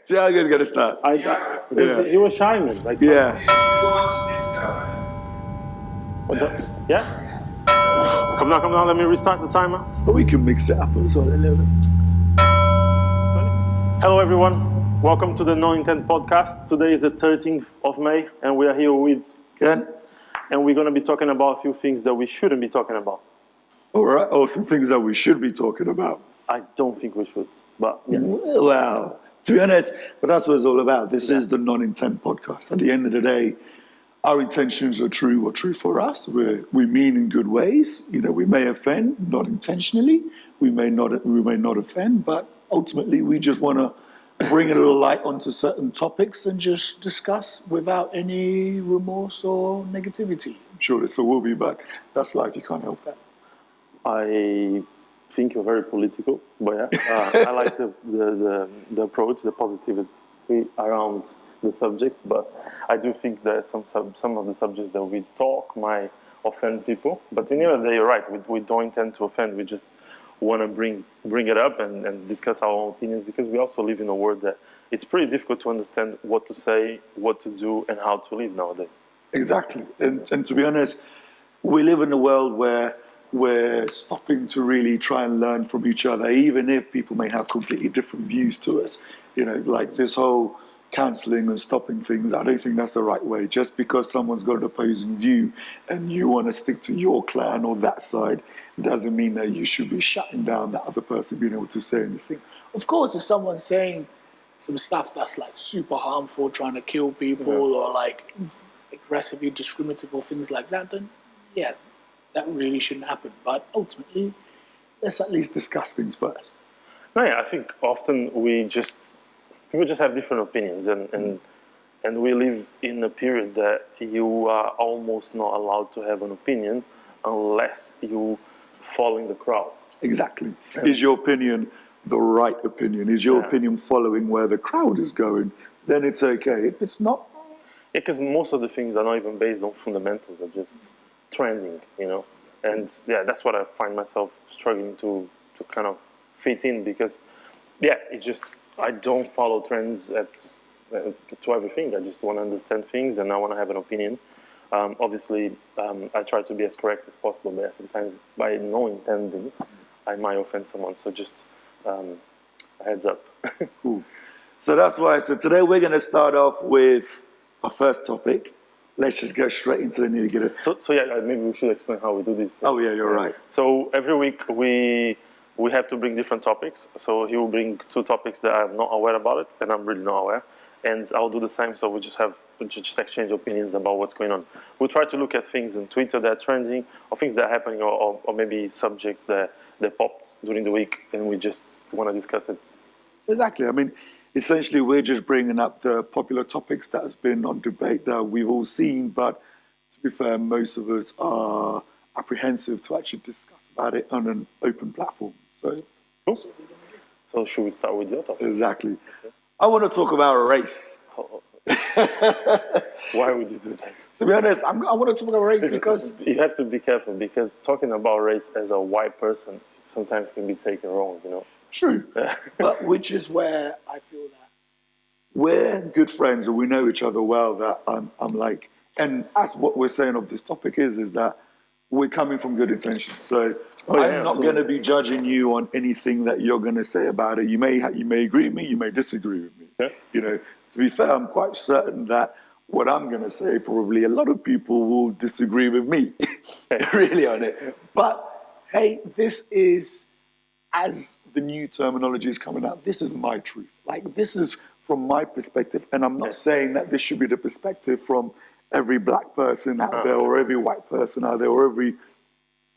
Tiago's gonna start. Because he was shy, man. Like, Yeah. Yeah? Come down, let me restart the timer. But we can mix it up as well a little bit. Hello, everyone. Welcome to the No Intent podcast. Today is the 13th of May, and we are here with Ken? and we're going to be talking about a few things that we shouldn't be talking about. All right. Oh, some things that we should be talking about. I don't think we should, but yes. Well, to be honest, but that's what it's all about. This is the non-intent podcast. At the end of the day, our intentions are true for us. We mean in good ways. You know, we may offend, not intentionally. We may not offend, but ultimately we just want to bring a little light onto certain topics and just discuss without any remorse or negativity. I'm sure there still will be, but that's life. You can't help that. I think you're very political, but yeah, I like the approach, the positivity around the subject. But I do think that some of the subjects that we talk might offend people. But in the end of the day, you're right. We don't intend to offend. We just want to bring it up and discuss our own opinions, because we also live in a world that it's pretty difficult to understand what to say, what to do, and how to live nowadays. Exactly. And to be honest, we live in a world where we're stopping to really try and learn from each other, even if people may have completely different views to us. You know, like this whole cancelling and stopping things, I don't think that's the right way. Just because someone's got an opposing view and you want to stick to your clan or that side, doesn't mean that you should be shutting down that other person being able to say anything. Of course, if someone's saying some stuff that's like super harmful, trying to kill people or like aggressively discriminative or things like that, then yeah, that really shouldn't happen. But ultimately, let's at least discuss things first. No, yeah, I think often people just have different opinions, and we live in a period that you are almost not allowed to have an opinion unless you fall in the crowd. Exactly. Is your opinion the right opinion? Is your opinion following where the crowd is going? Then it's okay. If it's not... Yeah, because most of the things are not even based on fundamentals, are just trending, you know? And yeah, that's what I find myself struggling to kind of fit in, because yeah, it's just, I don't follow trends to everything. I just want to understand things and I want to have an opinion. Obviously, I try to be as correct as possible, but sometimes by no intending, I might offend someone. So just a heads up. Cool. So that's why. So today we're going to start off with our first topic. Let's just get straight into the nitty-gritty. So yeah, maybe we should explain how we do this. Oh yeah, you're right. So every week we have to bring different topics. So he will bring 2 topics that I'm not aware about it, and I'm really not aware. And I'll do the same. So we just exchange opinions about what's going on. We'll try to look at things on Twitter that are trending, or things that are happening, or maybe subjects that popped during the week, and we just want to discuss it. Exactly. I mean, essentially, we're just bringing up the popular topics that has been on debate that we've all seen. But to be fair, most of us are apprehensive to actually discuss about it on an open platform. So, cool. So should we start with your topic? Exactly. Okay. I want to talk about race. Why would you do that? To be honest, I want to talk about race because... You have to be careful, because talking about race as a white person sometimes can be taken wrong, you know? True. But which is where I feel that we're good friends and we know each other well, that I'm like... And that's what we're saying of this topic is that we're coming from good intentions. So I'm not going to be judging you on anything that you're going to say about it. You may agree with me, you may disagree with me. Yeah. You know, to be fair, I'm quite certain that what I'm going to say, probably a lot of people will disagree with me, really on it. But hey, this is, as the new terminology is coming out, this is my truth. Like, this is from my perspective, and I'm not saying that this should be the perspective from every black person out there, or every white person out there, or every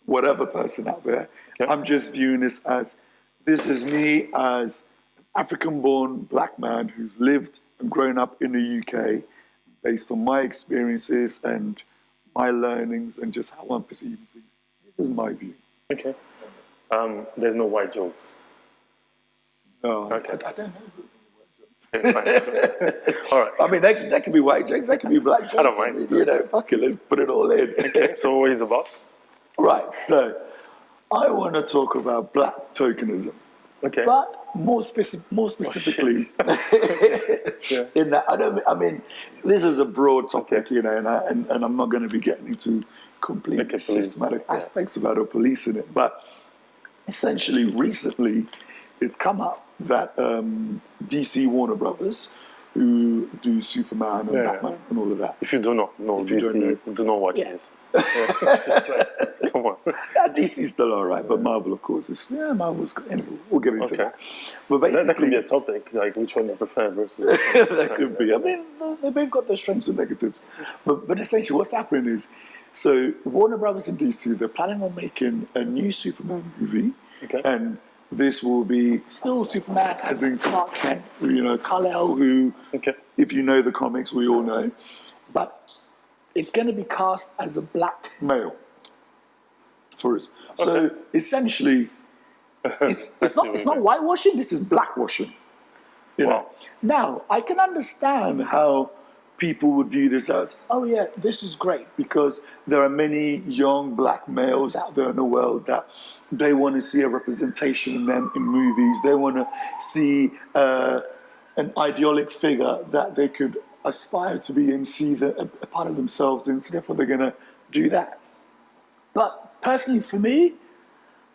whatever person out there. Okay. I'm just viewing this is me as an African-born black man who's lived and grown up in the UK, based on my experiences and my learnings and just how I'm perceiving things. This is my view. Okay. There's no white jokes. No, okay. I don't know. Okay, all right. I mean, that could be white jokes, that could be black jokes. I don't mind. You know, fuck it, let's put it all in. Okay, so what is it about? Right, so I want to talk about black tokenism. Okay. But more specifically, Yeah. In that, I mean, this is a broad topic, you know, and I'm not going to be getting into complete Like a police, systematic yeah. aspects about the police in it, but essentially, recently, it's come up that DC Warner Brothers, who do Superman and Yeah. Batman and all of that. If you do not know If you don't DC, know. do not watch Yeah. this. Yeah. Just like, come on. Yeah, DC's still all right, but Marvel, of course, is Marvel's. Anyway, we'll get into Okay. that. But basically, That could be a topic, like which one you prefer versus. that could be. I mean, they both got their strengths and negatives. But essentially, what's happening is, so Warner Brothers and DC, they're planning on making a new Superman movie, Okay. and this will be still Superman as in Clark Kent, you know, Kal-El, who, Okay. if you know the comics, we all know, but it's going to be cast as a black male for us. So essentially, it's not whitewashing. This is blackwashing. You know? Wow. Now, I can understand how people would view this as, oh yeah, this is great, because there are many young black males out there in the world that they want to see a representation in them in movies. They want to see an idealic figure that they could aspire to be and see a part of themselves in, so therefore they're going to do that. But personally, for me,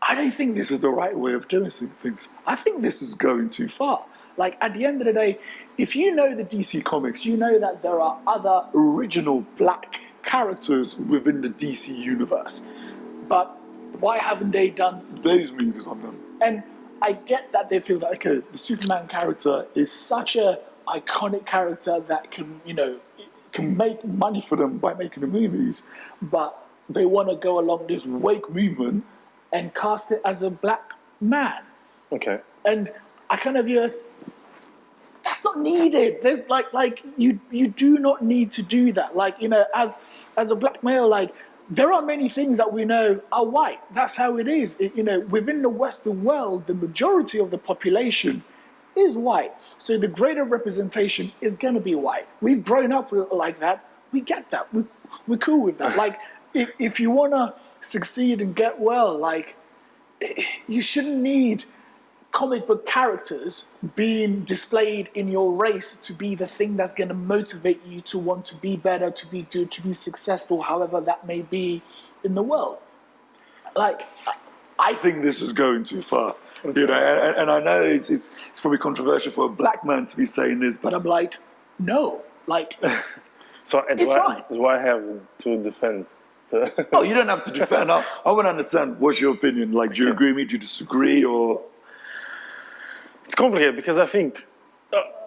I don't think this is the right way of doing things. I think this is going too far. Like, at the end of the day, if you know the DC comics, you know that there are other original black characters within the DC universe. But why haven't they done those movies on them? And I get that they feel that, okay, the Superman character is such a iconic character that can, you know, can make money for them by making the movies, but they want to go along this wake movement and cast it as a black man. Okay. And I kind of view it as, that's not needed. There's like you do not need to do that. Like, you know, as a black male, like, there are many things that we know are white. That's how it is. You know, within the Western world, the majority of the population is white. So the greater representation is going to be white. We've grown up like that. We get that. We're cool with that. Like, if you want to succeed and get well, like, you shouldn't need comic book characters being displayed in your race to be the thing that's going to motivate you to want to be better, to be good, to be successful, however that may be in the world. Like, I think this is going too far. Okay. You know, and I know it's probably controversial for a black man to be saying this, but I'm like, no, like, so it's fine. That's why I have to defend. Oh, you don't have to defend. I want to understand, what's your opinion? Like, do you agree with me? Do you disagree? Or it's complicated because I think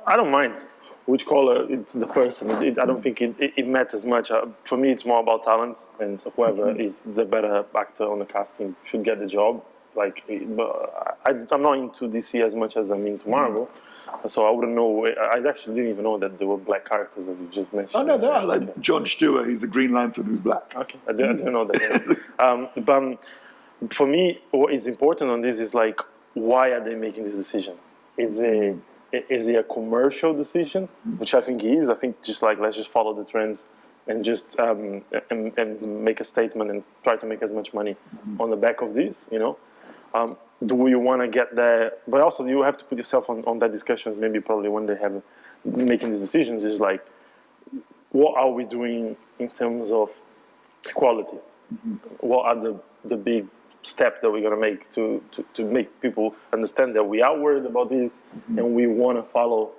I don't mind which color it's the person. I don't think it matters much. For me, it's more about talent, and whoever is the better actor on the casting should get the job. Like, I'm not into DC as much as I'm into Marvel, so I wouldn't know. I actually didn't even know that there were black characters, as you just mentioned. Oh no, there are. Like John Stewart, he's a Green Lantern who's black. Okay, I didn't know that. But for me, what is important on this is, like, why are they making this decision? Is it a commercial decision, which I think it is. I think just like, let's just follow the trend and just and make a statement and try to make as much money on the back of this, you know. Do you want to get there? But also, you have to put yourself on that discussions. Maybe probably when they have making these decisions is like, what are we doing in terms of equality? What are the big steps that we're going to make to make people understand that we are worried about this and we want to follow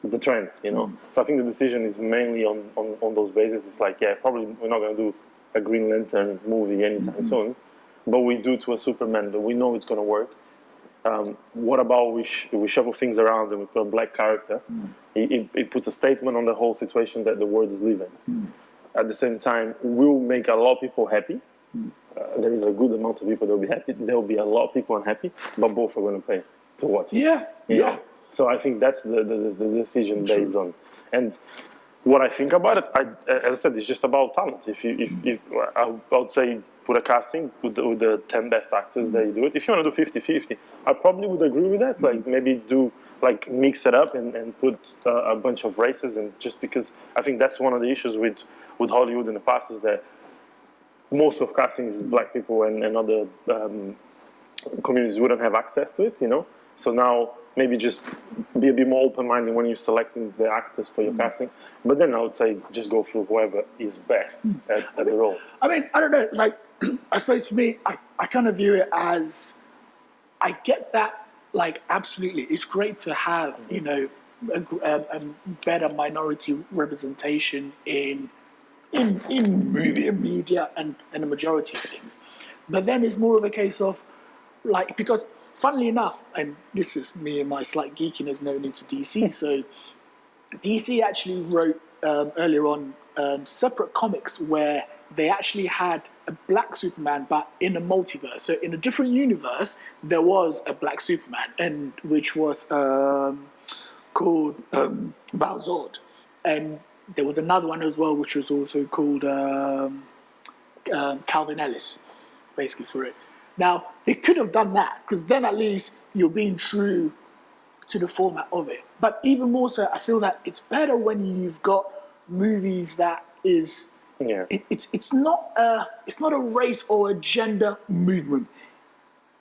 the trend, you know? So I think the decision is mainly on those bases. It's like, yeah, probably we're not going to do a Green Lantern movie anytime soon, but we do to a Superman that we know it's going to work. What about we shuffle things around and we put a black character? It puts a statement on the whole situation that the world is living. At the same time, we'll make a lot of people happy. There is a good amount of people that will be happy. There will be a lot of people unhappy, but both are going to pay to watch it. Yeah, you know? So I think that's the decision based on. And what I think about it, as I said, it's just about talent. If I would say put a casting with the 10 best actors, they do it. If you want to do 50-50, I probably would agree with that. Like, maybe do, like, mix it up and put a bunch of races. And just because I think that's one of the issues with Hollywood in the past is that most of casting is black people and other communities wouldn't have access to it, you know. So now maybe just be a bit more open-minded when you're selecting the actors for your casting. But then I would say just go through whoever is best at the role. I mean, I don't know. Like, I suppose for me, I kind of view it as, I get that. Like, absolutely, it's great to have a better minority representation in movie and media and a majority of things. But then it's more of a case of, like, because funnily enough, and this is me and my slight geekiness known into DC, so DC actually wrote earlier on separate comics where they actually had a black Superman, but in a multiverse. So in a different universe, there was a black Superman, and which was called Val-Zod. And there was another one as well, which was also called Calvin Ellis, basically for it. Now, they could have done that, because then at least you're being true to the format of it. But even more so, I feel that it's better when you've got movies that is... Yeah. It's not a race or a gender movement.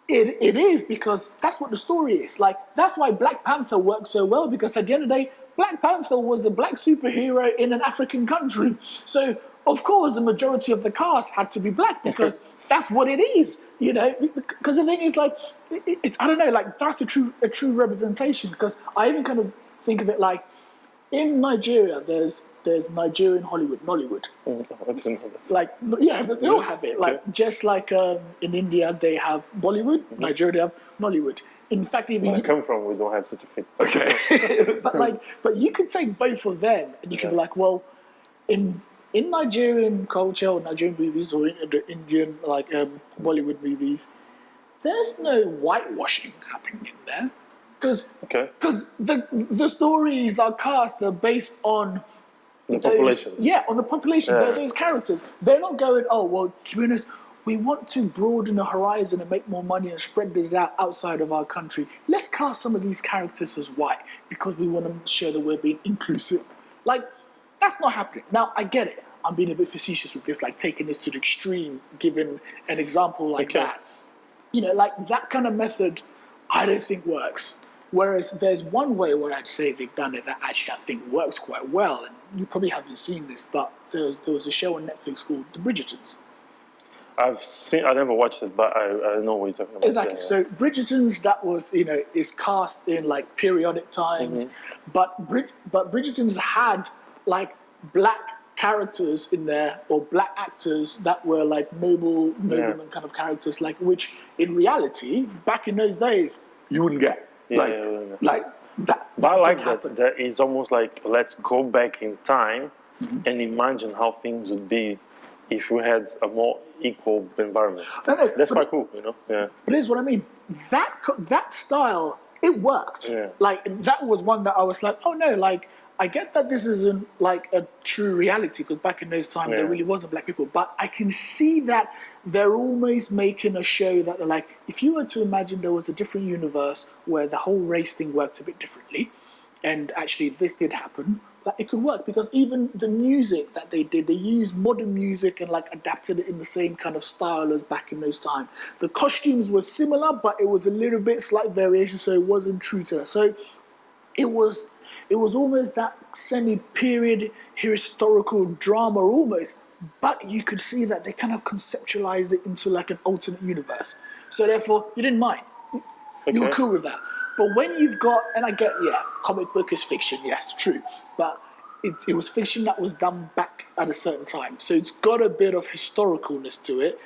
It is because that's what the story is. Like, that's why Black Panther worked so well, because at the end of the day, Black Panther was a black superhero in an African country. So, of course, the majority of the cast had to be black, because that's what it is, Because the thing is, like, it's I don't know, like, that's a true representation. Because I even kind of think of it like, in Nigeria, there's Nigerian Hollywood, Nollywood. I didn't know that. Like, yeah, they all have it. Like, just like in India, they have Bollywood. Nigeria, they have Nollywood. In fact, even Where I come from, we don't have such a thing. Okay, but you could take both of them, and you could be like, well, in Nigerian culture or Nigerian movies or in the Indian Bollywood movies, there's no whitewashing happening in there, because the stories are cast, they're based on the population. Yeah, on the population. Yeah. Those characters. They're not going, oh, well, to be honest, we want to broaden the horizon and make more money and spread this out outside of our country. Let's cast some of these characters as white because we want to show that we're being inclusive. Like, that's not happening. Now, I get it. I'm being a bit facetious with this, like taking this to the extreme, giving an example like that. Like that kind of method, I don't think works. Whereas there's one way where I'd say they've done it that actually I think works quite well, and you probably haven't seen this, but there was a show on Netflix called The Bridgertons. I never watched it, but I know what you're talking about. Exactly. Yeah. So Bridgertons, that was, is cast in like periodic times, but Bridgertons had like black characters in there, or black actors that were like nobleman kind of characters, like, which in reality, back in those days, you wouldn't get. Like that. But I like that. That is almost like, let's go back in time and imagine how things would be if we had a more equal environment. That's quite cool, Yeah. But here's what I mean. That style, it worked. Yeah. Like, that was one that I was like, oh no, like, I get that this isn't like a true reality, because back in those times there really wasn't black people, but I can see that they're almost making a show that they're like, if you were to imagine there was a different universe where the whole race thing worked a bit differently, and actually this did happen, like, it could work, because even the music that they did, they used modern music and like adapted it in the same kind of style as back in those times. The costumes were similar, but it was a little bit slight variation, so it wasn't true to that. So it was almost that semi-period historical drama almost, but you could see that they kind of conceptualized it into like an alternate universe. So therefore, you didn't mind. You were cool with that. But when you've got, and I get, comic book is fiction, yes, true, but it was fiction that was done back at a certain time. So it's got a bit of historicalness to it,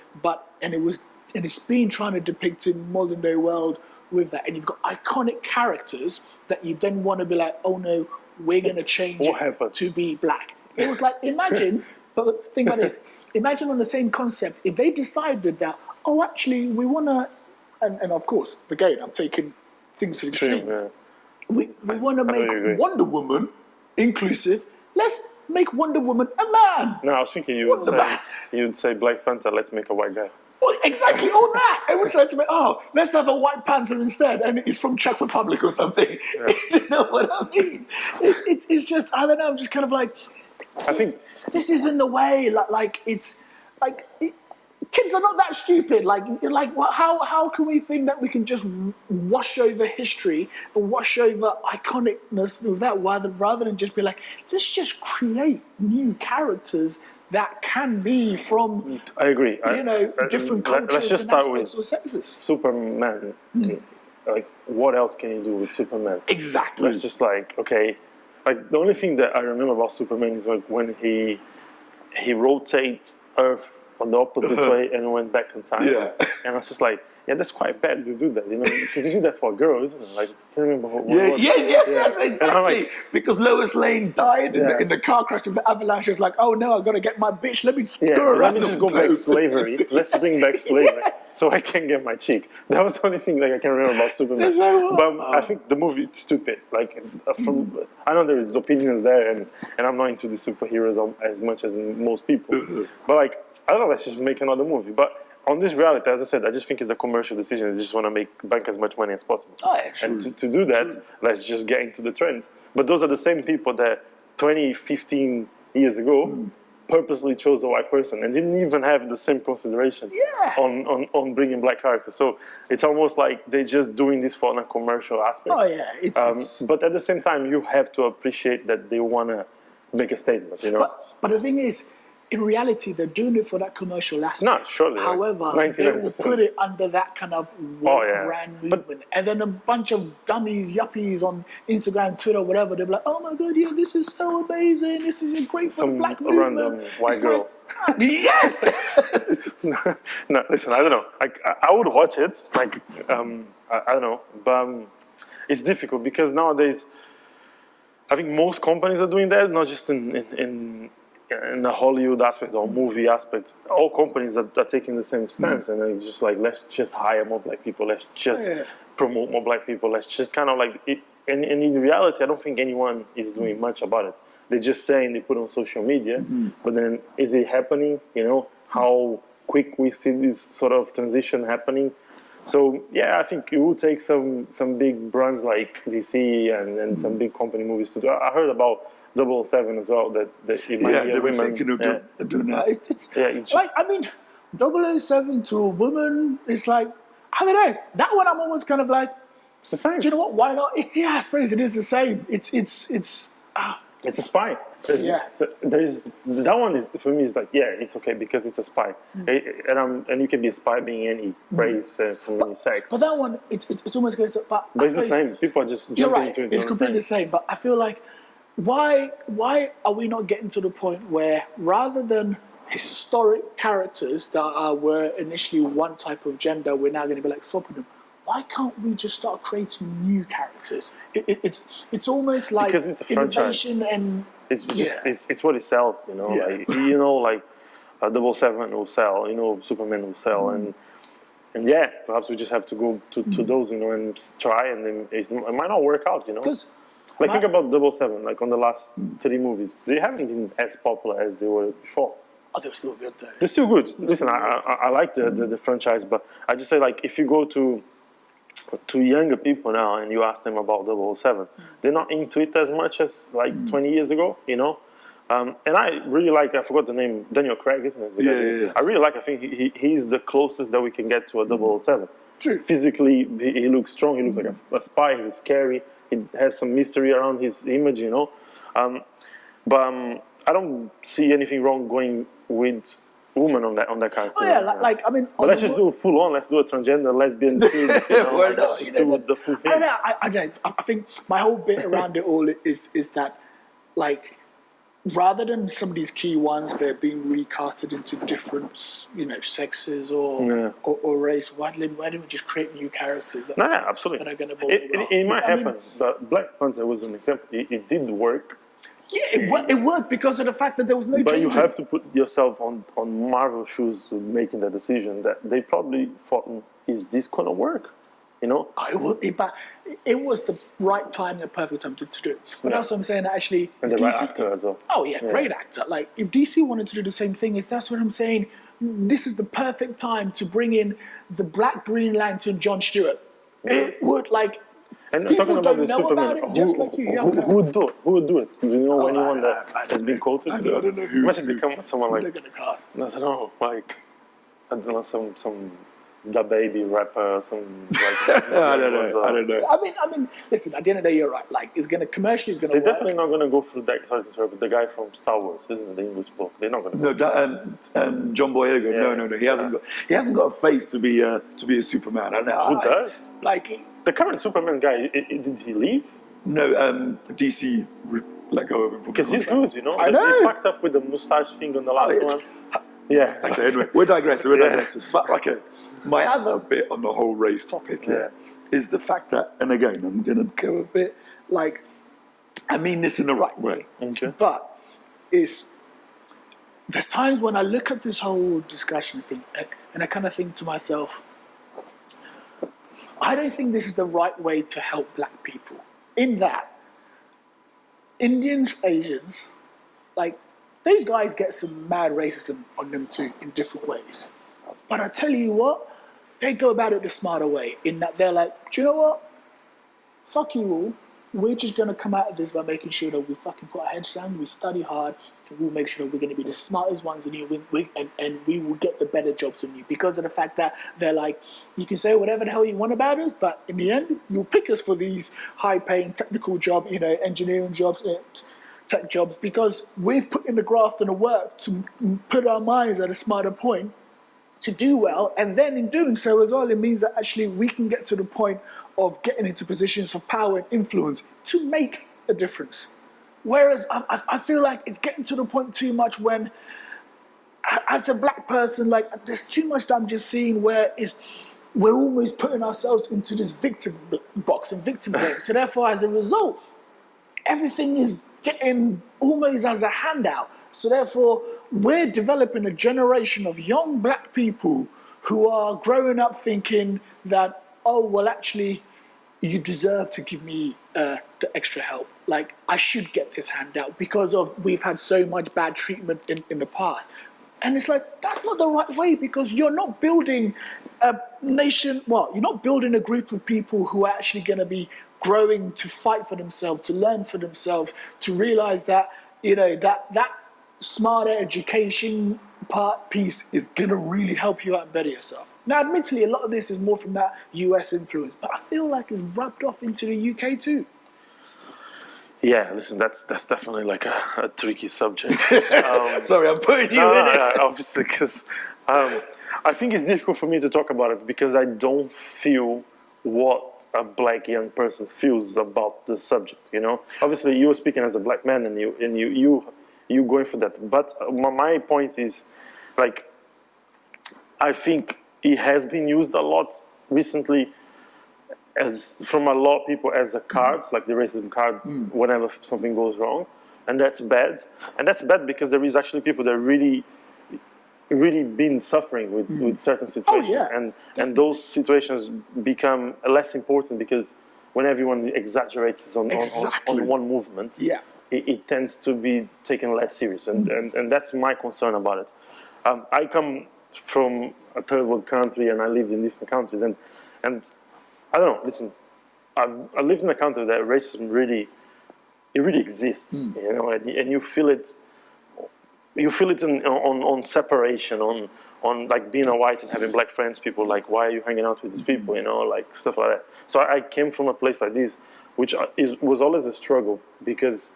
and it's been trying to depict in modern day world with that. And you've got iconic characters that you then want to be like, oh no, we're going to change it to be black. It was like, imagine, but think about this, imagine on the same concept, if they decided that, oh, actually, we want to, and of course, again, I'm taking things to the extreme. Yeah. We want to make Wonder Woman inclusive. Let's make Wonder Woman a man. No, I was thinking you would say Black Panther, let's make a white guy. Oh, exactly, all that. And we tried to make, let's have a White Panther instead, and it's from Czech Republic or something. Yeah. You know what I mean? It's just, I don't know, I'm just kind of like, I think this isn't the way, like it's, like, kids are not that stupid. How can we think that we can just wash over history and wash over iconicness of that rather than just be like, let's just create new characters that can be from, I agree. different cultures. Let's just and start with aspects or sexes. Superman. Like, what else can you do with Superman? Exactly. It's just like, okay, like the only thing that I remember about Superman is like when he rotates Earth on the opposite way and went back in time. Yeah. And I was just like, yeah, that's quite bad to do that, because you do that for a girl, isn't it? Like, I can't remember what Yeah, it was. yes, And exactly. I'm like, because Lois Lane died Yeah. in the car crash with the avalanche. She was like, oh no, I got to get my bitch. Let me yeah, go let around me the just go back globe. slavery. Let's bring back slavery Yes. so I can get my chick. That was the only thing like I can remember about Superman. It's like, But I think the movie it's stupid. Like I know there is opinions there, and I'm not into the superheroes as much as most people. But like I don't know, let's just make another movie. But on this reality, as I said, I just think it's a commercial decision. They just want to bank as much money as possible. Oh, yeah, true. And to do that, let's just get into the trend. But those are the same people that 20, 15 years ago purposely chose a white person and didn't even have the same consideration on bringing black characters. So it's almost like they're just doing this for a commercial aspect. Oh yeah, it's But at the same time, you have to appreciate that they want to make a statement, But the thing is, in reality, they're doing it for that commercial aspect. No, surely. However, like they will 99%. put it under that kind of brand movement. And then a bunch of dummies, yuppies on Instagram, Twitter, whatever, they'll be like, oh my God, yeah, this is so amazing. This is great for the Some black movement. random white It's girl. like, yes! No, listen, I don't know. I would watch it. Like, I don't know. But it's difficult because nowadays, I think most companies are doing that, not just in the Hollywood aspect or movie aspect. All companies are taking the same stance, and it's just like, let's just hire more black people. Let's just promote more black people. Let's just kind of like it. And in reality, I don't think anyone is doing much about it. They're just saying they put on social media, but then is it happening? How quick we see this sort of transition happening. So yeah, I think it will take some big brands like DC and some big company movies to do. I heard about 007 as well. That it might be they a were women. thinking of doing that. It's it's like, I mean, 007 to a woman, it's like, I don't know. That one I'm almost kind of like, it's the same. do you know what? Why not? I suppose it is the same. It's It's a spy. There's that one is for me is like it's okay because it's a spy, and you can be a spy being any race from any sex. But that one, it's almost goes. But But it's the same. People are just You're jumping right. into it. It's completely the same. But I feel like, why are we not getting to the point where rather than historic characters that were initially one type of gender, we're now going to be like swapping them? Why can't we just start creating new characters? It's almost like Because it's a franchise. innovation and It's just it's what it sells, Yeah. Like 007 will sell, Superman will sell, and perhaps we just have to go to those, and try, and then it might not work out, because Like think about 007, like on the last 3 movies, they haven't been as popular as they were before. they're still good though. They're still good. Listen, I like the franchise, but I just say like if you go to younger people now and you ask them about 007, they're not into it as much as like 20 years ago, and I really like, I forgot the name, Daniel Craig, isn't it? Yeah. I really like, I think he's the closest that we can get to a 007. True. Physically, he looks strong, he looks like a spy, he's scary, he has some mystery around his image, But I don't see anything wrong going with woman on that character. Oh yeah, like I mean, But let's just do it full on. Let's do a transgender, lesbian, kids. Why Let's not? just do the full thing. I don't know. I think my whole bit around it all is that, like, rather than some of these key ones, they're being recasted into different, sexes or race. Why didn't we just create new characters? No, yeah, absolutely. That are going to It might happen. But Black Panther was an example. It did work. Yeah, it worked because of the fact that there was no But change. you have to put yourself on Marvel shoes making that decision. That they probably thought, is this gonna work? It was the right time, the perfect time to do it. But also I'm saying that actually, And the right actor as well. Oh yeah, great actor. Like if DC wanted to do the same thing, that's what I'm saying. This is the perfect time to bring in the Black Green Lantern, John Stewart. It would And people talking about don't the know Superman, about it, just like you. who would do it? Who would do it? Do you know anyone that has been quoted? I don't know who. Imagine they come with someone They're like, going to cast. I don't know, like I don't know, some Da Baby rapper, some like. I don't know. I don't know. I mean, listen. At the end of the day, you're right. Like, it's gonna commercially, it's gonna They're work. definitely not going to go through that. Sorry to interrupt, but the guy from Star Wars, isn't it? The English book. They're not going to. No, John Boyega. Yeah. No. He hasn't got a face to be a Superman. Who does? Like, The current Superman guy, did he leave? No, DC let go of him from Because he's contract. good, you know. I know. He fucked up with the mustache thing on the last one. Yeah. Okay, anyway, we're digressing. But okay, my other bit on the whole race topic here is the fact that, and again, I'm going to go a bit like, I mean this in the right way, Okay. but there's times when I look at this whole discussion thing and I kind of think to myself, I don't think this is the right way to help black people. In that, Indians, Asians, like, these guys get some mad racism on them too in different ways. But I tell you what, they go about it the smarter way, in that they're like, do you know what? Fuck you all. We're just going to come out of this by making sure that we fucking put our heads down, we study hard, and we'll make sure that we're going to be the smartest ones in you, and we will get the better jobs than you. Because of the fact that they're like, you can say whatever the hell you want about us, but in the end, you'll pick us for these high-paying technical jobs, engineering jobs, tech jobs, because we've put in the graft and the work to put our minds at a smarter point to do well, and then in doing so as well, it means that actually we can get to the point of getting into positions of power and influence to make a difference. Whereas I feel like it's getting to the point too much when, as a black person, like, there's too much that I'm just seeing where we're almost putting ourselves into this victim box and victim blame. So therefore, as a result, everything is getting almost as a handout. So therefore, we're developing a generation of young black people who are growing up thinking that, oh, well, actually, you deserve to give me the extra help. Like, I should get this handout because we've had so much bad treatment in the past. And it's like, that's not the right way, because you're not building a nation, you're not building a group of people who are actually going to be growing to fight for themselves, to learn for themselves, to realize that, that smarter education piece is going to really help you out and better yourself. Now, admittedly, a lot of this is more from that US influence, but I feel like it's rubbed off into the UK too. Yeah, listen, that's definitely like a tricky subject. Sorry, I'm putting you in it. Obviously, because I think it's difficult for me to talk about it because I don't feel what a black young person feels about the subject. Obviously, you're speaking as a black man, and you going for that. But my point is, like, I think it has been used a lot recently from a lot of people as a card, like the racism card, whenever something goes wrong, and that's bad. And that's bad because there is actually people that really been suffering with certain situations, and those situations become less important because when everyone exaggerates on one movement, it tends to be taken less serious, and that's my concern about it. I come from a third world country and I lived in different countries, and I don't know. Listen, I lived in a country that racism really exists, and you feel it. You feel it on separation, on like being a white and having black friends. People like, why are you hanging out with these people? Like stuff like that. So I came from a place like this, which was always a struggle because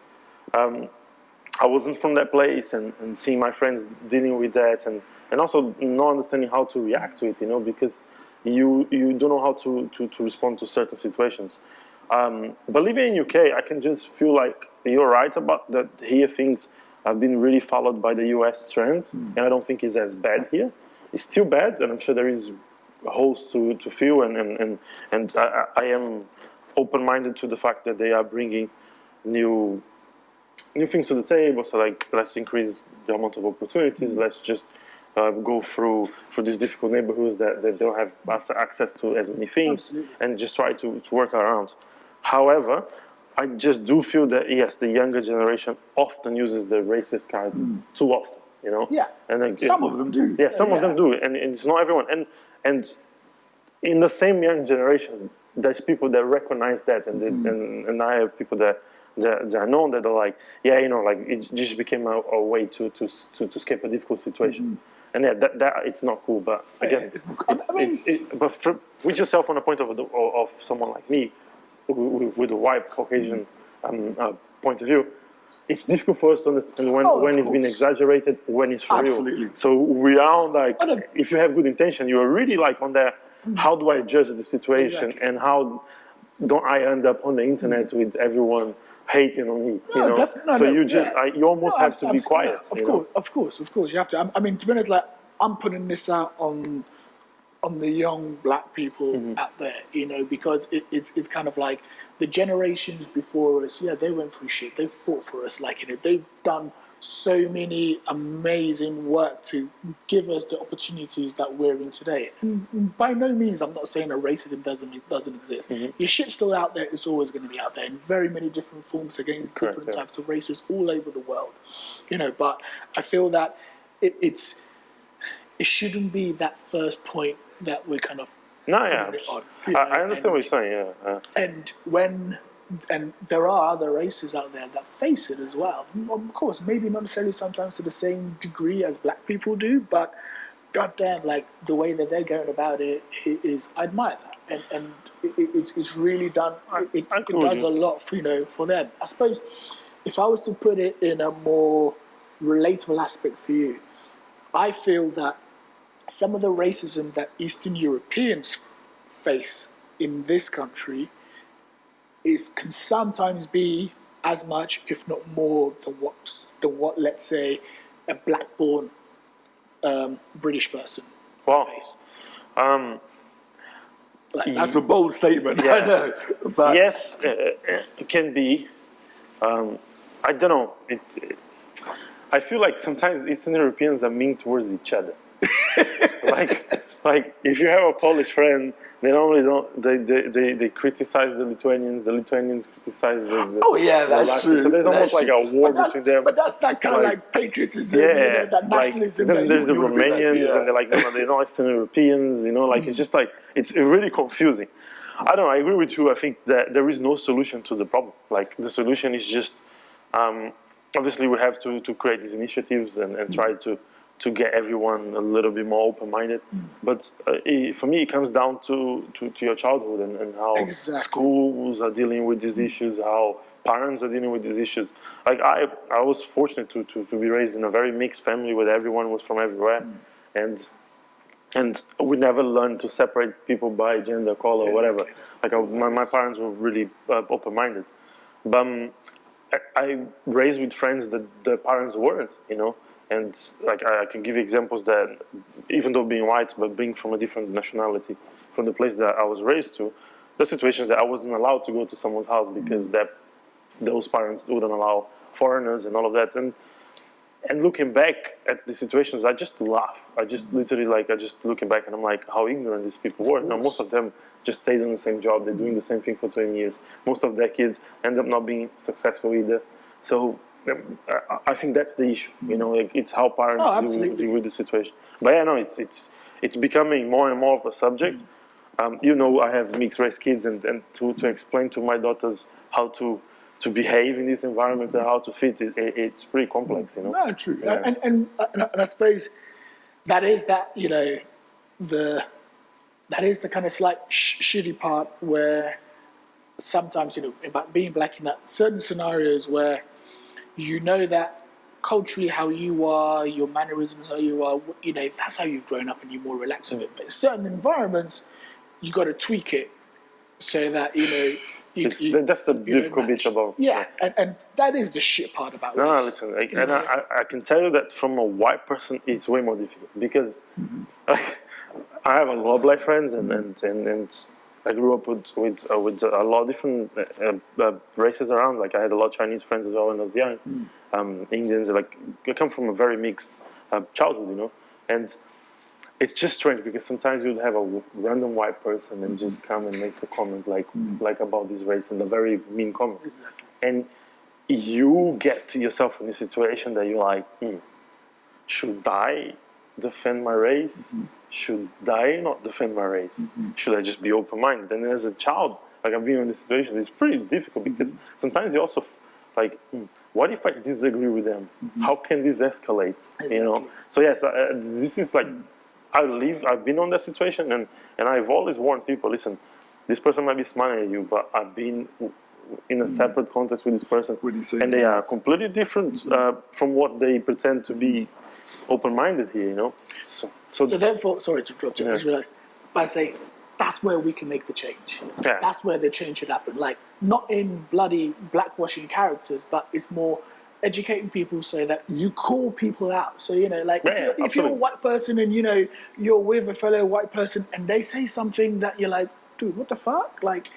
I wasn't from that place, and seeing my friends dealing with that, and also not understanding how to react to it, because you don't know how to respond to certain situations. But living in UK, I can just feel like you're right about that. Here things have been really followed by the US trend, and I don't think it's as bad here. It's still bad, and I'm sure there is holes to fill, and I am open-minded to the fact that they are bringing new things to the table. So like, let's increase the amount of opportunities. Let's just go through these difficult neighborhoods that don't have access to as many things. Absolutely. And just try to work around. However, I just do feel that, yes, the younger generation often uses the racist card too often, Yeah, and like, Some of them do. Yeah, some of them do, and it's not everyone. And in the same young generation, there's people that recognize that, and I have people that are known that are like, like it just became a way to escape a difficult situation. And yeah, that it's not cool. But again, it's not- I mean- but with yourself on the point of someone like me, with a white Caucasian point of view, it's difficult for us to understand when it's been course. exaggerated, when it's for Absolutely. real. So we are like, I don't- if you have good intention, you are really like on there. How do I judge the situation, Exactly. and how don't I end up on the internet with everyone hating on me? You know, so you just you almost have to be quiet. Of you course, know? of course, you have to. I mean, to be honest, like I'm putting this out on the young black people out there, you know, because it's kind of like the generations before us. Yeah, they went through shit. They fought for us. Like, you know, they've done so many amazing work to give us the opportunities that we're in today. And by no means, I'm not saying that racism doesn't exist. Your shit's still out there. It's always going to be out there in very many different forms against Correct, different yeah. types of races all over the world. You know, but I feel that it shouldn't be that first point that we're kind of No, yeah, putting it on. I understand what you're saying. Yeah, And there are other races out there that face it as well. Of course, maybe not necessarily sometimes to the same degree as black people do, but goddamn, like the way that they're going about it is, I admire that, and it's really done. It agree with does you. a lot for, you know, for them. I suppose if I was to put it in a more relatable aspect for you, I feel that some of the racism that Eastern Europeans face in this country can sometimes be as much, if not more, than what let's say a black-born British person Wow. face. That's a bold statement, Yeah. I know. But Yes, it can be. I don't know. I feel like sometimes Eastern Europeans are mean towards each other. like if you have a Polish friend, they normally don't. They criticize the Lithuanians criticize the oh yeah, the that's Latvians. true. So there's almost That's like a war But between them. that's that kind of like patriotism, you know, that like nationalism. then that there's the you would be like, Romanians, yeah. and they're like, no, they're not Eastern Europeans. You know, like it's just like it's really confusing. I don't know. I agree with you. I think that there is no solution to the problem. Like the solution is just obviously we have to create these initiatives and try to get everyone a little bit more open-minded. But for me, it comes down to your childhood and how Exactly. schools are dealing with these issues, how parents are dealing with these issues. Like I was fortunate to be raised in a very mixed family where everyone was from everywhere, and we never learned to separate people by gender, color, or whatever. Like my parents were really open-minded, but I raised with friends that their parents weren't, you know. And like I can give examples that even though being white, but being from a different nationality, from the place that I was raised to, the situations that I wasn't allowed to go to someone's house because those parents wouldn't allow foreigners and all of that. And looking back at the situations, I just laugh. I just literally I just looking back and I'm like, how ignorant these people were. Now, most of them just stayed in the same job. They're doing the same thing for 20 years. Most of their kids end up not being successful either. So I think that's the issue. You know, like, it's how parents deal with the situation. But yeah, no, it's becoming more and more of a subject. You know, I have mixed race kids, and to explain to my daughters how to behave in this environment and how to fit, it's pretty complex, you know. No, true. Yeah. And I suppose that is that, you know, that is the kind of slight shitty part where sometimes, you know, about being black in that certain scenarios where you know that culturally how you are, your mannerisms, how you are, you know, that's how you've grown up and you're more relaxed with it. But in certain environments, you got to tweak it so that, you know, that's the difficult bit about. Yeah, and that is the shit part about No, race. listen, and I can tell you that from a white person, it's way more difficult because I have a lot of black friends, and I grew up with a lot of different races around. Like I had a lot of Chinese friends as well when I was young, Indians. Like I come from a very mixed childhood, you know, and it's just strange because sometimes you'd have a random white person and just come and makes a comment like about this race and a very mean comment, and you get to yourself in a situation that you're like, should I defend my race? Should I not defend my race? Should I just be open-minded? And as a child, like I've been in this situation, it's pretty difficult because sometimes you also like, what if I disagree with them? How can this escalate? You know. Exactly. So yes, this is like I've been on that situation, and I've always warned people. Listen, this person might be smiling at you, but I've been in a separate context with this person, What do you say and to they that? are completely different from what they pretend to be open-minded here. You know. So therefore, sorry to interrupt you, Yeah. I just realized, but I say that's where we can make the change. Yeah. That's where the change should happen. Like, not in bloody blackwashing characters, but it's more educating people so that you call people out. So, you know, like, Yeah, if you're a absolutely. white person and, you know, you're with a fellow white person and they say something that you're like, dude, what the fuck? Like,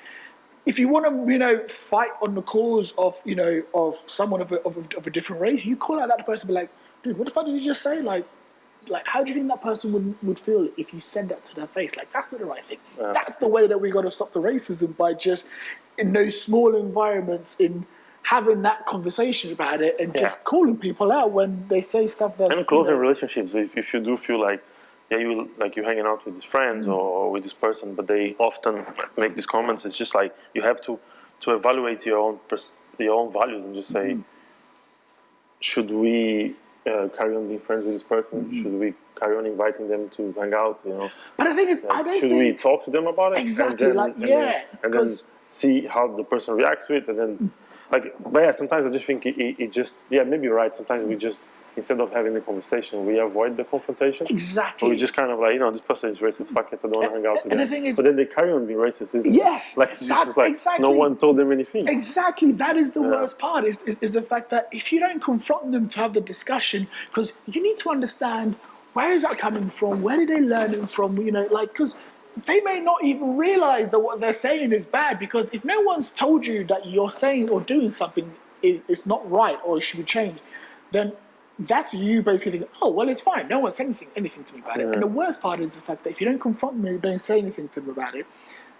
if you want to, you know, fight on the cause of, you know, of someone of a different race, you call out that person, be like, dude, what the fuck did you just say? Like, how do you think that person would feel if you said that to their face? Like, that's not the right thing. That's the way that we got to stop the racism, by just in those small environments, in having that conversation about it and just Yeah. calling people out when they say stuff that's, and close in relationships, if you do feel like you're hanging out with these friends or with this person, but they often make these comments, it's just like you have to evaluate your own values and just say, should we carry on being friends with this person? Should we carry on inviting them to hang out? You know, But the thing is, I don't should think... we talk to them about it? Exactly, and then 'cause- see how the person reacts to it, and then but yeah, sometimes I just think it just maybe you're right. Sometimes we just, instead of having the conversation, we avoid the confrontation. Exactly. We just kind of like, this person is racist. Fuck it, I don't want to hang out with and them. the thing is- but then they carry on being racist. Isn't Yes, it? Like it's that's just like exactly- no one told them anything. Exactly, that is the worst part, is the fact that if you don't confront them to have the discussion, because you need to understand, where is that coming from, where did they learn it from, you know, like, because they may not even realize that what they're saying is bad, because if no one's told you that you're saying or doing something is not right or it should be changed, then that's you basically thinking, oh, well, it's fine, no one's saying anything to me about it. And the worst part is the fact that if you don't confront me, don't say anything to them about it,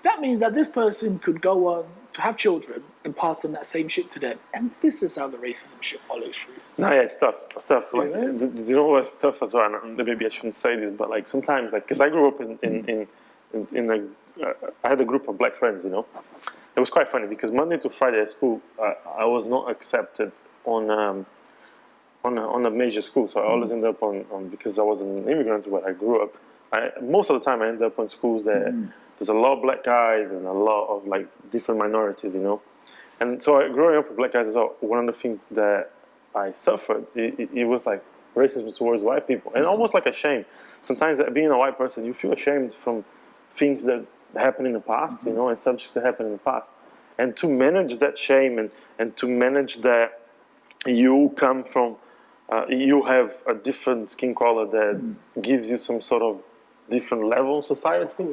that means that this person could go on to have children and pass on that same shit to them. And this is how the racism shit follows through. No, yeah, it's tough. It's tough. Like, know? you know what's tough as well? And maybe I shouldn't say this, but like sometimes, like, because I grew up in I had a group of black friends. You know, it was quite funny because Monday to Friday at school, I was not accepted on a major school, so I always ended up on because I was an immigrant where I grew up. Most of the time, I ended up on schools that there's a lot of black guys and a lot of like different minorities. You know, and so growing up with black guys as well, one of the things that I suffered, it was like racism towards white people, and almost like a shame. Sometimes being a white person, you feel ashamed from things that happened in the past, you know, and subjects that happened in the past. And to manage that shame and to manage that you come from, you have a different skin color that gives you some sort of different level in society,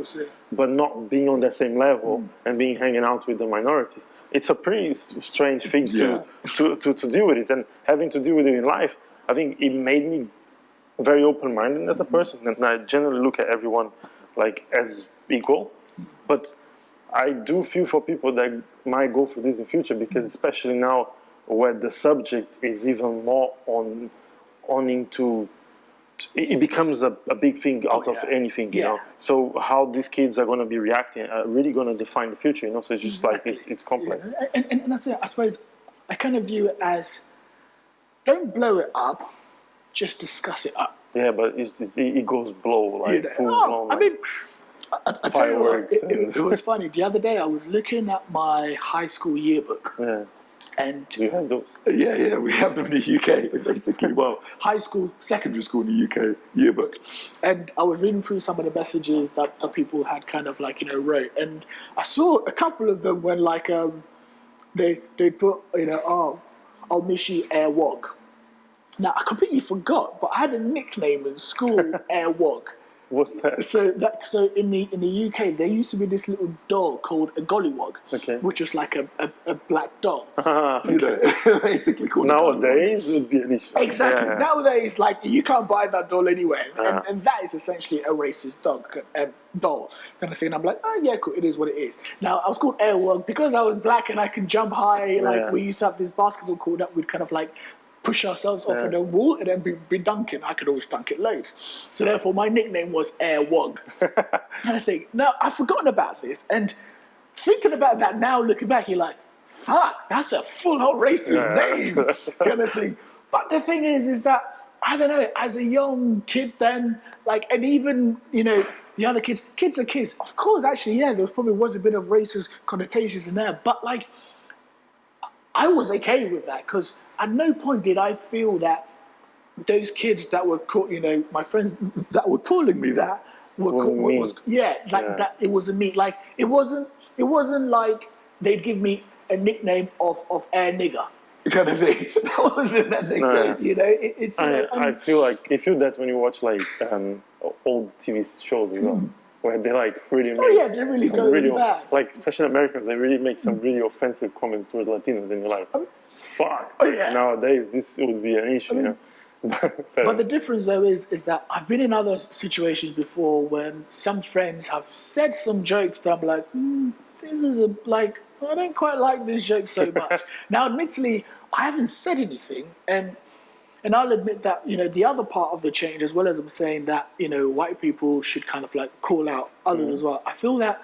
but not being on the same level and being hanging out with the minorities. It's a pretty strange thing to deal with it, and having to deal with it in life. I think it made me very open-minded as a person, and I generally look at everyone like as equal. But I do feel for people that might go through this in future, because especially now where the subject is even more on into, it becomes a big thing out of anything, you know. So how these kids are going to be reacting are really going to define the future, you know. So it's just like it's complex. Yeah. And that's it. I suppose I kind of view it as, don't blow it up, just discuss it up. Yeah, but it goes blow like full blown. I mean, I tell you what, fireworks. it was funny. The other day I was looking at my high school yearbook. Yeah. And Do you have those? Yeah, we have them in the UK. It's basically, high school, secondary school in the UK yearbook. And I was reading through some of the messages that people had kind of like, wrote. And I saw a couple of them when like, they put, I'll miss you, Airwog. Now, I completely forgot, but I had a nickname in school, Airwog. What's that? So in the UK, there used to be this little doll called a gollywog, which was like a black doll. Basically called Nowadays it would be an issue. Exactly. Yeah. Nowadays, like, you can't buy that doll anywhere, and that is essentially a racist doll kind of thing. And I'm like, oh yeah, cool. It is what it is. Now, I was called Airwog because I was black and I can jump high. Like we used to have this basketball court that we'd kind of like push ourselves off of the wall and then be dunking. I could always dunk it loads. So therefore, my nickname was Airwog. And I think, now, I've forgotten about this. And thinking about that now, looking back, you're like, fuck, that's a full-on racist name kind of thing. But the thing is that, I don't know, as a young kid then, like, and even, you know, the other kids are kids. Of course, actually, yeah, there probably was a bit of racist connotations in there, but like, I was okay with that because at no point did I feel that those kids that were you know, my friends that were calling me that that it wasn't me. Like it wasn't like they'd give me a nickname of air nigger kind of thing. That wasn't that nickname. No. You know, it's. I feel that when you watch like old TV shows as well, where they like really make they really some go really bad. like especially Americans, they really make some really offensive comments towards Latinos, and you're like, fuck. Nowadays this would be an issue, you know. But the difference though is that I've been in other situations before when some friends have said some jokes that I'm like, this is I don't quite like this joke so much. Now, admittedly, I haven't said anything, and I'll admit that, you know, the other part of the change, as well as I'm saying that, you know, white people should kind of like call out others as well. I feel that,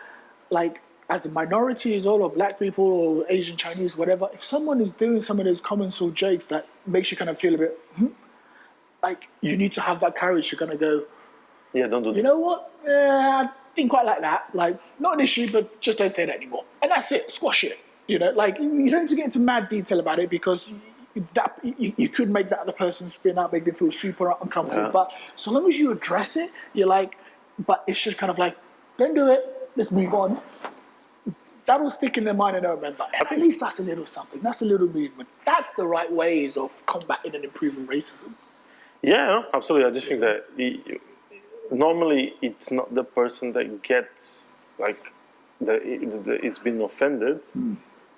like, as a minority as well, or black people or Asian, Chinese, whatever, if someone is doing some of those comments or jokes that makes you kind of feel a bit, like, you need to have that courage to kind of go, yeah, don't do that. You know what? I didn't quite like that. Like, not an issue, but just don't say that anymore. And that's it. Squash it. You know, like, you don't have to get into mad detail about it because you could make that other person spin out, make them feel super uncomfortable. Yeah. But so long as you address it, you're like, but it's just kind of like, don't do it. Let's move on. That'll stick in their mind and they'll remember. And at least that's a little something. That's a little movement. That's the right ways of combating and improving racism. Yeah, absolutely. I just think that normally it's not the person that gets like it's been offended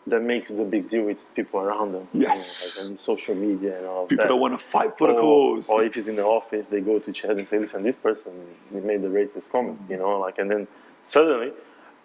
that makes the big deal. It's people around them. Yes, you know, like on social media and all. People don't want to fight for the cause. Or if he's in the office, they go to chat and say, "Listen, this person made the racist comment," you know, like, and then suddenly.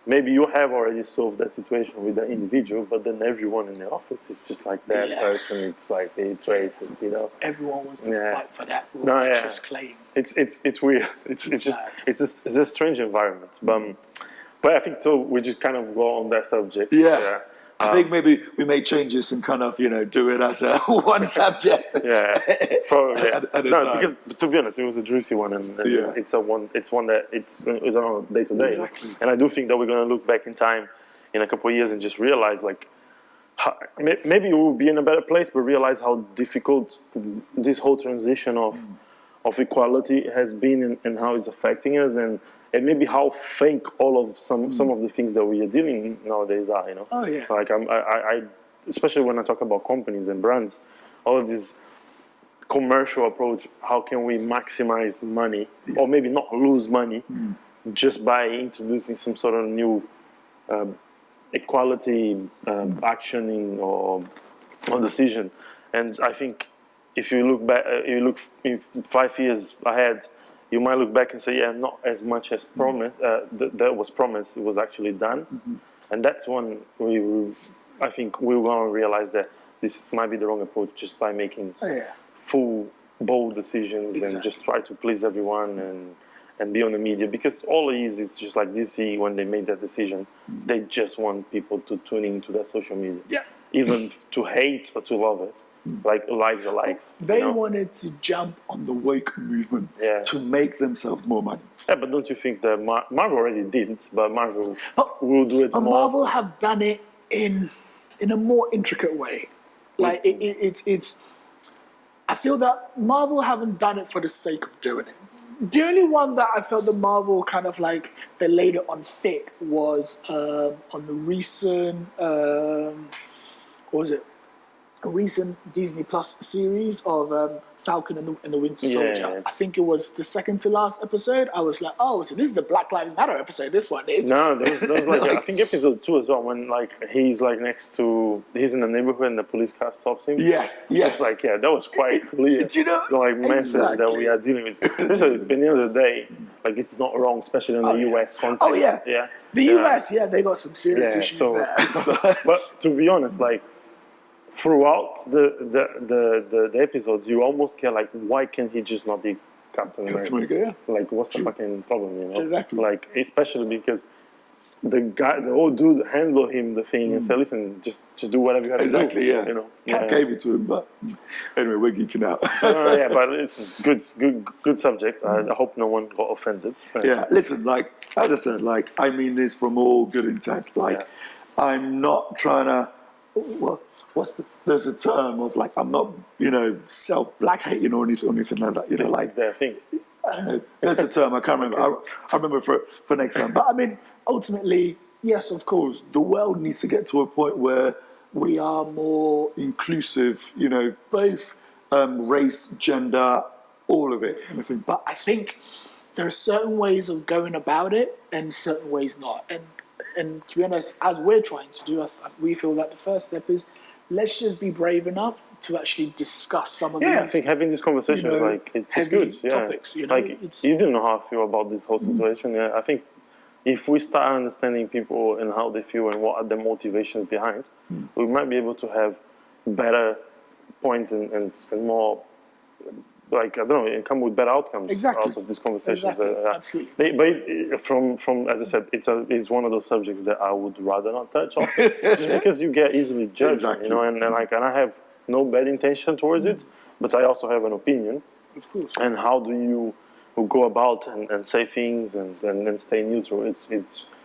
Maybe you have already solved that situation with the individual, but then everyone in the office is just like that person. It's like it's racist, you know. Everyone wants to fight for that righteous claim. It's weird. It's a strange environment. But I think so. We just kind of go on that subject. Yeah. I think maybe we make changes and kind of, you know, do it as a one subject. Yeah, probably. At a time. Because to be honest, it was a juicy one, and it's one that it's on day to day. Exactly. And I do think that we're going to look back in time in a couple of years and just realize, like, maybe we will be in a better place, but realize how difficult this whole transition of equality has been and how it's affecting us, and maybe how fake all of some of the things that we are dealing nowadays are, you know. Oh yeah. Like I especially when I talk about companies and brands, all of this commercial approach. How can we maximize money, or maybe not lose money, just by introducing some sort of new equality action or decision? And I think if you look back, you look in 5 years ahead. You might look back and say, yeah, not as much as promised. That was promised. It was actually done, and that's when I think we're going to realize that this might be the wrong approach, just by making full bold decisions and just try to please everyone and be on the media. Because all it is just like DC when they made that decision, they just want people to tune into their social media, even to hate or to love it. Like likes are likes. They wanted to jump on the woke movement to make themselves more money. Yeah, but don't you think that Marvel already didn't? But Marvel will do it more. Marvel have done it in a more intricate way. Like it's. I feel that Marvel haven't done it for the sake of doing it. The only one that I felt the Marvel kind of like they laid it on thick was on the recent what was it? A recent Disney Plus series of Falcon and the Winter Soldier. Yeah. I think it was the second to last episode. I was like, oh, so this is the Black Lives Matter episode. This one is. No, there was like I think episode 2 as well, when like he's like he's in the neighborhood and the police car stops him. Yeah, It's like that was quite clear. Do you know? Like message that we are dealing with. Listen, at the end of the day, like it's not wrong, especially in the US context. Oh yeah. The US, they got some serious issues so, there. But to be honest, like. Throughout the episodes, you almost care like, why can't he just not be Captain America? Yeah. Like, what's the fucking problem, you know? Exactly. Like, especially because the old dude handle him the thing and say, listen, just do whatever you have to do. Exactly, yeah. You know, Cat gave it to him, but anyway, we're geeking out. yeah, but it's good subject. I hope no one got offended. Yeah, listen, like, as I said, like, I mean this from all good intent. Like, I'm not trying to, well, there's a term of, like, I'm not, self-black hating or anything like that, like. It's their thing. I don't know, there's a term, I can't remember. I remember for next time. But I mean, ultimately, yes, of course, the world needs to get to a point where we are more inclusive, both race, gender, all of it. But I think there are certain ways of going about it and certain ways not. And to be honest, as we're trying to do, we feel that the first step is let's just be brave enough to actually discuss some of these. Yeah, I think having this conversation it's good. Yeah, topics. you didn't know how I feel about this whole situation. Yeah, I think if we start understanding people and how they feel and what are the motivations behind, we might be able to have better points and more, like, I don't know, and come with better outcomes out of these conversations. Absolutely. But from as I said, it's one of those subjects that I would rather not touch on, just because you get easily judged, and I have no bad intention towards it, but I also have an opinion. Of course. And how do you go about and say things and stay neutral? It's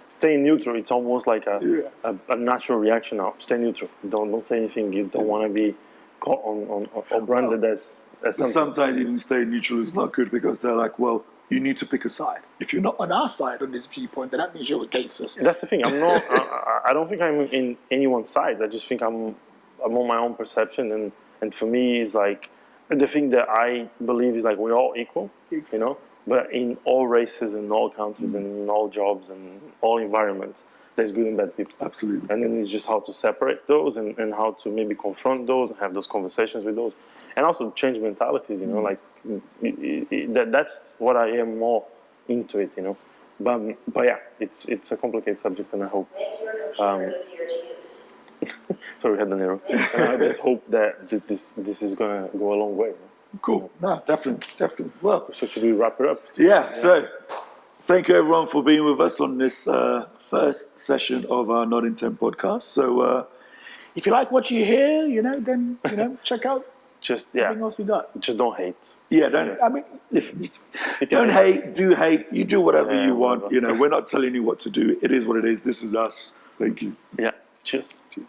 staying neutral. It's almost like a natural reaction now. Stay neutral. Don't say anything. You don't want to be caught on or branded as something. Sometimes even staying neutral is not good because they're like, well, you need to pick a side. If you're not on our side on this viewpoint, then that means you're against us. That's the thing. I'm not. I don't think I'm in anyone's side. I just think I'm on my own perception, and for me, it's like the thing that I believe is like we're all equal, But in all races and all countries and in all jobs and all environments, there's good and bad people. Absolutely. And then it's just how to separate those and how to maybe confront those and have those conversations with those, and also change mentalities. Like that's what I am more into it. But yeah, it's a complicated subject, and I hope. Make your computer easier to use. Sorry, we had an error. And I just hope that this is gonna go a long way. Cool. No, definitely. Well, so should we wrap it up? Yeah. So, thank you everyone for being with us on this first session of our Not in 10 podcast. So, if you like what you hear, then check out everything else we got. Just don't hate. Yeah. I mean, listen. Don't hate. Do hate. You do whatever you want. We're not telling you what to do. It is what it is. This is us. Thank you. Yeah. Cheers. Cheers.